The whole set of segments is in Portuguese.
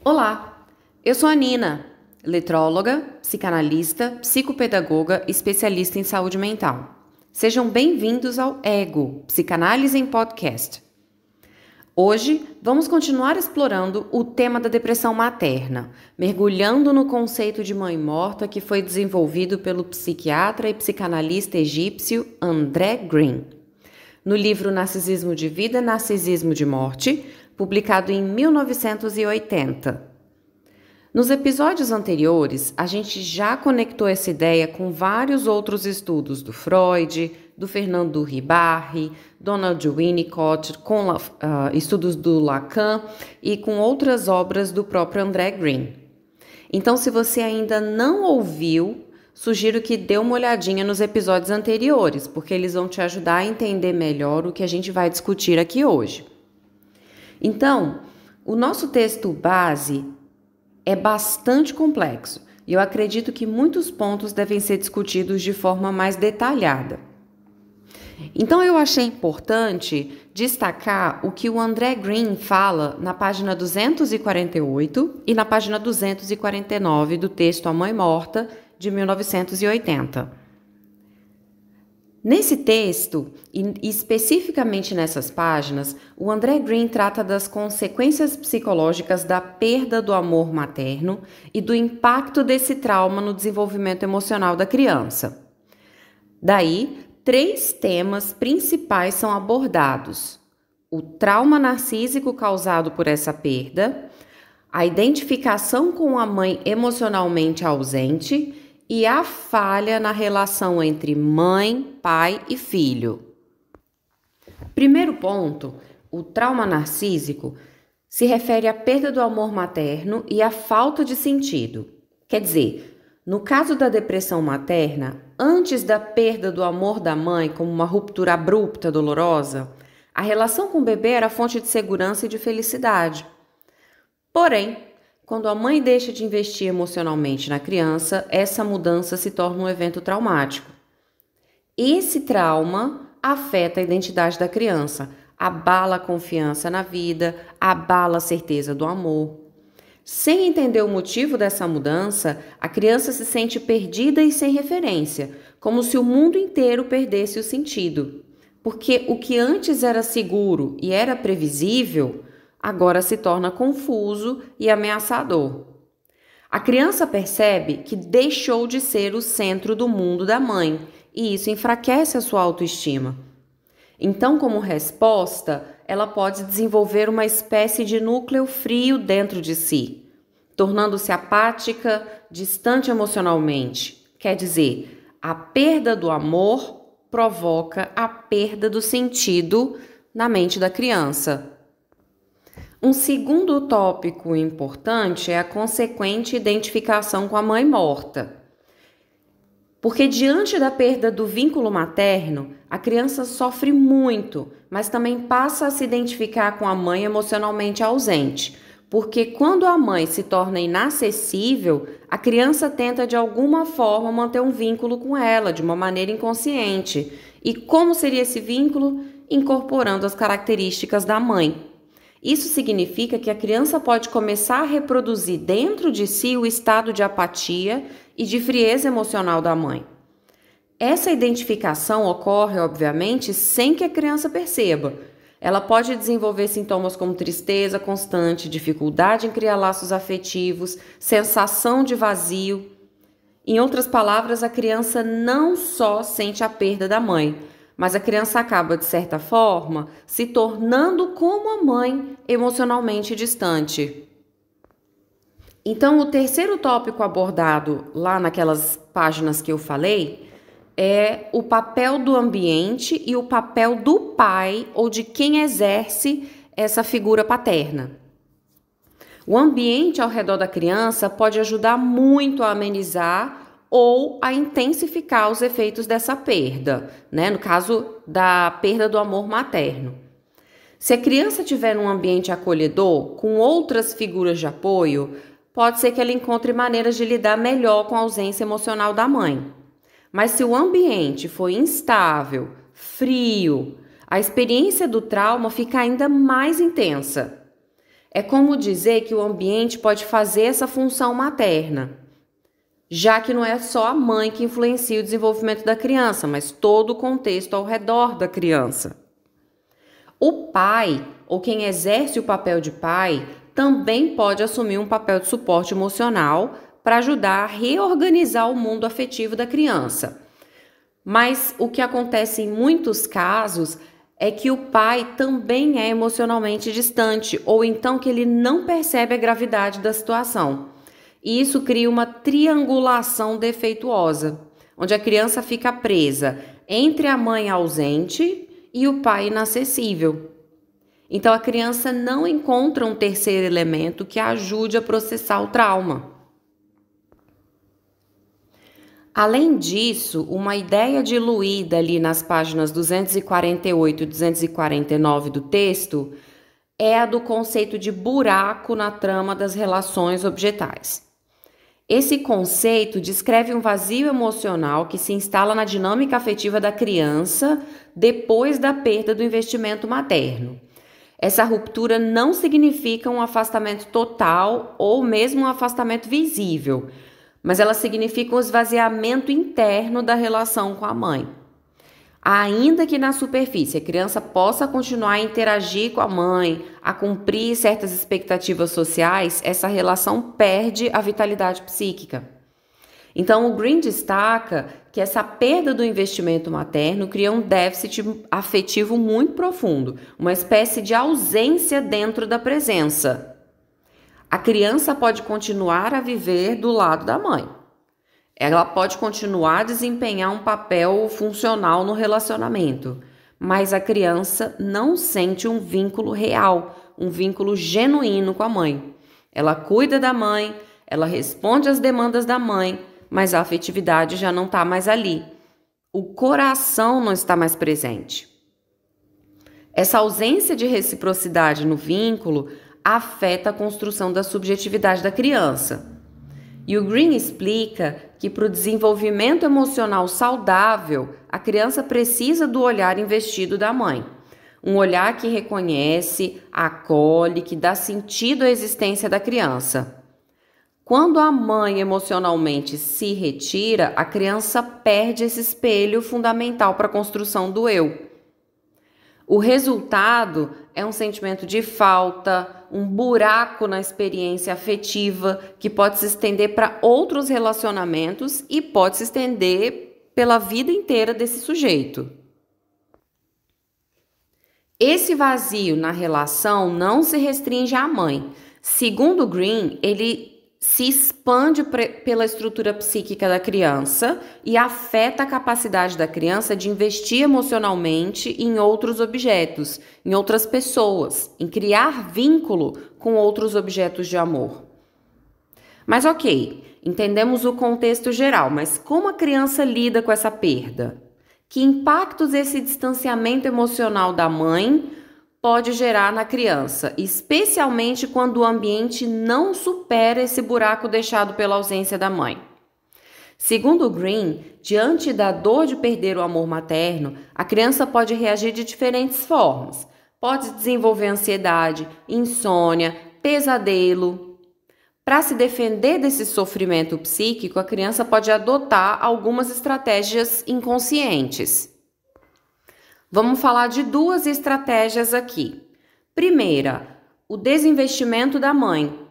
Olá, eu sou a Nina, letróloga, psicanalista, psicopedagoga e especialista em saúde mental. Sejam bem-vindos ao Ego, Psicanálise em Podcast. Hoje vamos continuar explorando o tema da depressão materna, mergulhando no conceito de mãe morta que foi desenvolvido pelo psiquiatra e psicanalista egípcio André Green, no livro Narcisismo de Vida, Narcisismo de Morte, publicado em 1980. Nos episódios anteriores, a gente já conectou essa ideia com vários outros estudos do Freud, do Fernando Ribari, Donald Winnicott, com estudos do Lacan e com outras obras do próprio André Green. Então, se você ainda não ouviu, sugiro que dê uma olhadinha nos episódios anteriores, porque eles vão te ajudar a entender melhor o que a gente vai discutir aqui hoje. Então, o nosso texto base é bastante complexo e eu acredito que muitos pontos devem ser discutidos de forma mais detalhada. Então, eu achei importante destacar o que o André Green fala na página 248 e na página 249 do texto A Mãe Morta, de 1980. Nesse texto, e especificamente nessas páginas, o André Green trata das consequências psicológicas da perda do amor materno e do impacto desse trauma no desenvolvimento emocional da criança. Daí, 3 temas principais são abordados: o trauma narcísico causado por essa perda, a identificação com a mãe emocionalmente ausente e a falha na relação entre mãe, pai e filho. Primeiro ponto, o trauma narcísico se refere à perda do amor materno e à falta de sentido. Quer dizer, no caso da depressão materna, antes da perda do amor da mãe como uma ruptura abrupta, dolorosa, a relação com o bebê era fonte de segurança e de felicidade. Porém, quando a mãe deixa de investir emocionalmente na criança, essa mudança se torna um evento traumático. Esse trauma afeta a identidade da criança, abala a confiança na vida, abala a certeza do amor. Sem entender o motivo dessa mudança, a criança se sente perdida e sem referência, como se o mundo inteiro perdesse o sentido. Porque o que antes era seguro e era previsível, agora se torna confuso e ameaçador. A criança percebe que deixou de ser o centro do mundo da mãe, e isso enfraquece a sua autoestima. Então, como resposta, ela pode desenvolver uma espécie de núcleo frio dentro de si, tornando-se apática, distante emocionalmente. Quer dizer, a perda do amor provoca a perda do sentido na mente da criança. Um segundo tópico importante é a consequente identificação com a mãe morta. Porque diante da perda do vínculo materno, a criança sofre muito, mas também passa a se identificar com a mãe emocionalmente ausente. Porque quando a mãe se torna inacessível, a criança tenta de alguma forma manter um vínculo com ela, de uma maneira inconsciente. E como seria esse vínculo? Incorporando as características da mãe. Isso significa que a criança pode começar a reproduzir dentro de si o estado de apatia e de frieza emocional da mãe. Essa identificação ocorre, obviamente, sem que a criança perceba. Ela pode desenvolver sintomas como tristeza constante, dificuldade em criar laços afetivos, sensação de vazio. Em outras palavras, a criança não só sente a perda da mãe, mas a criança acaba, de certa forma, se tornando como a mãe emocionalmente distante. Então, o terceiro tópico abordado lá naquelas páginas que eu falei é o papel do ambiente e o papel do pai ou de quem exerce essa figura paterna. O ambiente ao redor da criança pode ajudar muito a amenizar ou a intensificar os efeitos dessa perda, né? No caso da perda do amor materno. Se a criança tiver um ambiente acolhedor, com outras figuras de apoio, pode ser que ela encontre maneiras de lidar melhor com a ausência emocional da mãe. Mas se o ambiente for instável, frio, a experiência do trauma fica ainda mais intensa. É como dizer que o ambiente pode fazer essa função materna, já que não é só a mãe que influencia o desenvolvimento da criança, mas todo o contexto ao redor da criança. O pai, ou quem exerce o papel de pai, também pode assumir um papel de suporte emocional para ajudar a reorganizar o mundo afetivo da criança. Mas o que acontece em muitos casos é que o pai também é emocionalmente distante, ou então que ele não percebe a gravidade da situação. E isso cria uma triangulação defeituosa, onde a criança fica presa entre a mãe ausente e o pai inacessível. Então a criança não encontra um terceiro elemento que ajude a processar o trauma. Além disso, uma ideia diluída ali nas páginas 248 e 249 do texto é a do conceito de buraco na trama das relações objetais. Esse conceito descreve um vazio emocional que se instala na dinâmica afetiva da criança depois da perda do investimento materno. Essa ruptura não significa um afastamento total ou mesmo um afastamento visível, mas ela significa um esvaziamento interno da relação com a mãe. Ainda que na superfície a criança possa continuar a interagir com a mãe, a cumprir certas expectativas sociais, essa relação perde a vitalidade psíquica. Então, o Green destaca que essa perda do investimento materno cria um déficit afetivo muito profundo, uma espécie de ausência dentro da presença. A criança pode continuar a viver do lado da mãe. Ela pode continuar a desempenhar um papel funcional no relacionamento, mas a criança não sente um vínculo real, um vínculo genuíno com a mãe. Ela cuida da mãe, ela responde às demandas da mãe, mas a afetividade já não está mais ali. O coração não está mais presente. Essa ausência de reciprocidade no vínculo afeta a construção da subjetividade da criança. E o Green explica que para o desenvolvimento emocional saudável, a criança precisa do olhar investido da mãe. Um olhar que reconhece, acolhe, que dá sentido à existência da criança. Quando a mãe emocionalmente se retira, a criança perde esse espelho fundamental para a construção do eu. O resultado é um sentimento de falta, um buraco na experiência afetiva que pode se estender para outros relacionamentos e pode se estender pela vida inteira desse sujeito. Esse vazio na relação não se restringe à mãe. Segundo Green, ele se expande pela estrutura psíquica da criança e afeta a capacidade da criança de investir emocionalmente em outros objetos, em outras pessoas, em criar vínculo com outros objetos de amor. Mas ok, entendemos o contexto geral, mas como a criança lida com essa perda? Que impactos esse distanciamento emocional da mãe pode gerar na criança, especialmente quando o ambiente não supera esse buraco deixado pela ausência da mãe? Segundo Green, diante da dor de perder o amor materno, a criança pode reagir de diferentes formas. Pode desenvolver ansiedade, insônia, pesadelo. Para se defender desse sofrimento psíquico, a criança pode adotar algumas estratégias inconscientes. Vamos falar de duas estratégias aqui. Primeira, o desinvestimento da mãe.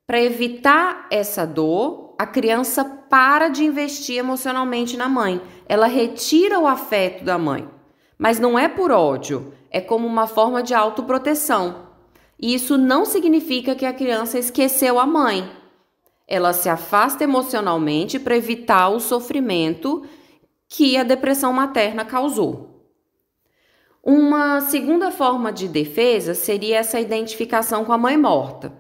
Para evitar essa dor, a criança para de investir emocionalmente na mãe. Ela retira o afeto da mãe. Mas não é por ódio, é como uma forma de autoproteção. E isso não significa que a criança esqueceu a mãe. Ela se afasta emocionalmente para evitar o sofrimento que a depressão materna causou. Uma segunda forma de defesa seria essa identificação com a mãe morta.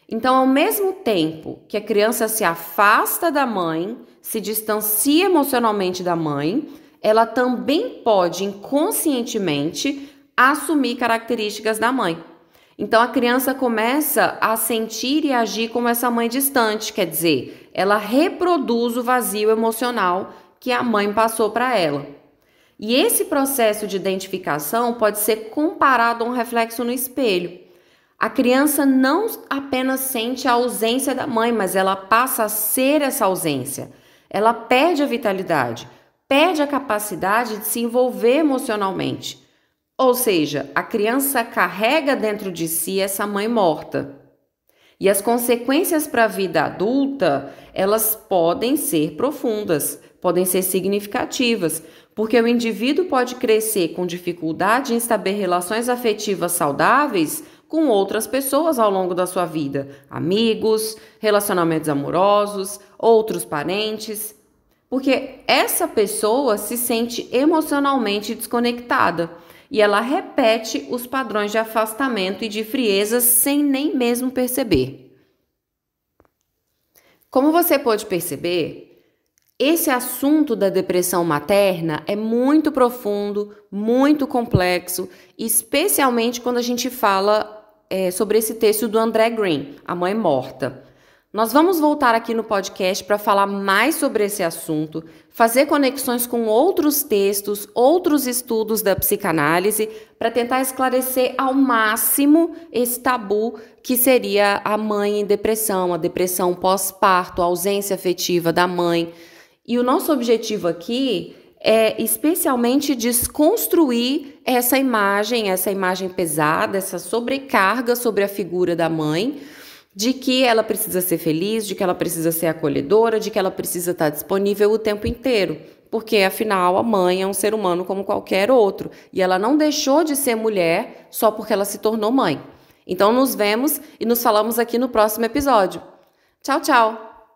Então, ao mesmo tempo que a criança se afasta da mãe, se distancia emocionalmente da mãe, ela também pode inconscientemente assumir características da mãe. Então, a criança começa a sentir e agir como essa mãe distante, quer dizer, ela reproduz o vazio emocional que a mãe passou para ela. E esse processo de identificação pode ser comparado a um reflexo no espelho. A criança não apenas sente a ausência da mãe, mas ela passa a ser essa ausência. Ela perde a vitalidade, perde a capacidade de se envolver emocionalmente. Ou seja, a criança carrega dentro de si essa mãe morta. E as consequências para a vida adulta, elas podem ser profundas, podem ser significativas, porque o indivíduo pode crescer com dificuldade em estabelecer relações afetivas saudáveis com outras pessoas ao longo da sua vida, amigos, relacionamentos amorosos, outros parentes, porque essa pessoa se sente emocionalmente desconectada e ela repete os padrões de afastamento e de frieza sem nem mesmo perceber. Como você pode perceber, esse assunto da depressão materna é muito profundo, muito complexo, especialmente quando a gente fala sobre esse texto do André Green, A Mãe Morta. Nós vamos voltar aqui no podcast para falar mais sobre esse assunto, fazer conexões com outros textos, outros estudos da psicanálise, para tentar esclarecer ao máximo esse tabu que seria a mãe em depressão, a depressão pós-parto, a ausência afetiva da mãe. E o nosso objetivo aqui é especialmente desconstruir essa imagem pesada, essa sobrecarga sobre a figura da mãe, de que ela precisa ser feliz, de que ela precisa ser acolhedora, de que ela precisa estar disponível o tempo inteiro. Porque, afinal, a mãe é um ser humano como qualquer outro. E ela não deixou de ser mulher só porque ela se tornou mãe. Então, nos vemos e nos falamos aqui no próximo episódio. Tchau, tchau!